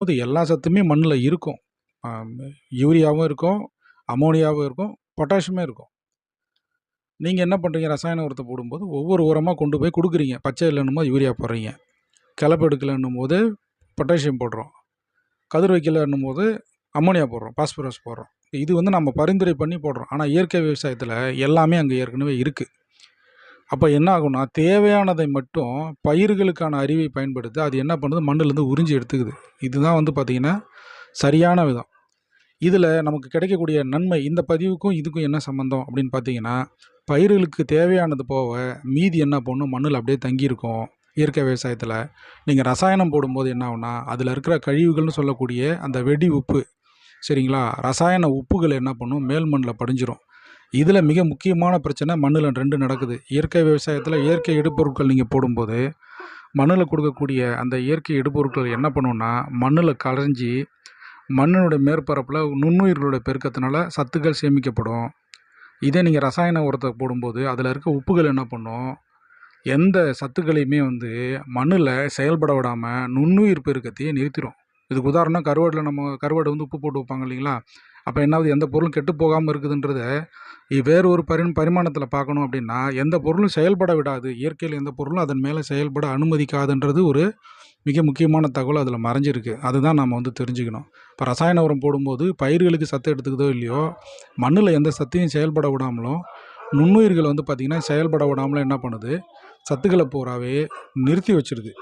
அது எல்லா சத்துமே மண்ணுல இருக்கும். யூரியாவும் இருக்கும், அமோனியாவும் இருக்கும், பொட்டாசியமும் இருக்கும். நீங்க என்ன பண்றீங்க, ரசாயன உரத்த போடும்போது ஒவ்வொரு உரமா கொண்டு போய் குடுக்குறீங்க. பச்சை இல்லன்னும்போது யூரியா போடுறீங்க. கிளப்பு எடுக்கலன்னும்போது பொட்டாசியம் போடுறோம். கதிர் வைக்கலன்னும்போது அமோனியா போடுறோம், பாஸ்பரஸ் போடுறோம். இது வந்து நம்ம பரிந்துரை பண்ணி போடுறோம். ஆனா இயற்கை விவசாயத்தில எல்லாமே அங்க ஏற்கனவே இருக்கு. அப்ப என்ன ஆகும்னா, தேவையானதை மட்டும் பயிர்களுக்கான அறிவை பயன்படுத்தி, அது என்ன பண்ணுது, மண்ணுலேருந்து உறிஞ்சி எடுத்துக்குது. இதுதான் வந்து பார்த்தீங்கன்னா, சரியான விதம். இதில நமக்கு கிடைக்கக்கூடிய நன்மை, இந்த பதிவுக்கும் இதுக்கும் என்ன சம்மந்தம் அப்படின்னு பார்த்தீங்கன்னா, பயிர்களுக்கு தேவையானது போக, மீதி என்ன பண்ணும், மண்ணுல அப்படியே தங்கியிருக்கும். இயற்கை விவசாயத்தில. நீங்க ரசாயனம் போடும்போது என்ன ஆகும்னா, அதில இருக்கிற கழிவுகள்னு சொல்லக்கூடிய அந்த வெடி உப்பு, சரிங்களா? ரசாயன உப்புகள் என்ன பண்ணும், மேல் மண்ணுல படிஞ்சிரும். இதில மிக முக்கியமான பிரச்சனை மண்ணுல 2 நடக்குது. இயற்கை விவசாயத்தில இயற்கை இடுபொருட்கள் நீங்க போடும்போது, மண்ணுல கொடுக்கக்கூடிய அந்த இயற்கை இடுபொருட்கள் என்ன பண்ணும்னா, மண்ணுல கரைஞ்சி, மண்ணினுடைய மேற்பரப்புல நுண்ணுயிர்களுடைய பெருக்கத்தினால சத்துக்கள் சேமிக்கப்படும். இதே நீங்க ரசாயன உரத்த போடும்போது, அதில இருக்க உப்புகள் என்ன பண்ணும், எந்த சத்துக்களையுமே வந்து மண்ணுல செயல்பட விடாம, நுண்ணுயிர் பெருக்கத்தையே நிறுத்திரும். இதுக்கு உதாரணம் கருவாடுல கருவாடு வந்து உப்பு போட்டு வைப்பாங்க இல்லைங்களா? அப்ப என்ன ஆகுது, எந்த பொருளும் கெட்டு போகாம இருக்குதுன்றத வேறு ஒரு பரிமாணத்தில பார்க்கணும் அப்படின்னா, எந்த பொருளும் செயல்பட விடாது. இயற்கையில எந்த பொருளும் அதன் மேல செயல்பட அனுமதிக்காதுன்றது ஒரு மிக முக்கியமான தகவல் அதில மறைஞ்சிருக்கு. அதுதான் நாம வந்து தெரிஞ்சுக்கணும். இப்ப ரசாயன உரம் போடும்போது பயிர்களுக்கு சத்து எடுத்துக்குதோ இல்லையோ, மண்ணுல எந்த சத்தையும் செயல்பட விடாமலும், நுண்ணுயிர்கள் வந்து பார்த்தீங்கன்னா, செயல்பட விடாமலும் என்ன பண்ணுது, சத்துக்கள பூராவே நிறுத்தி வச்சுருது.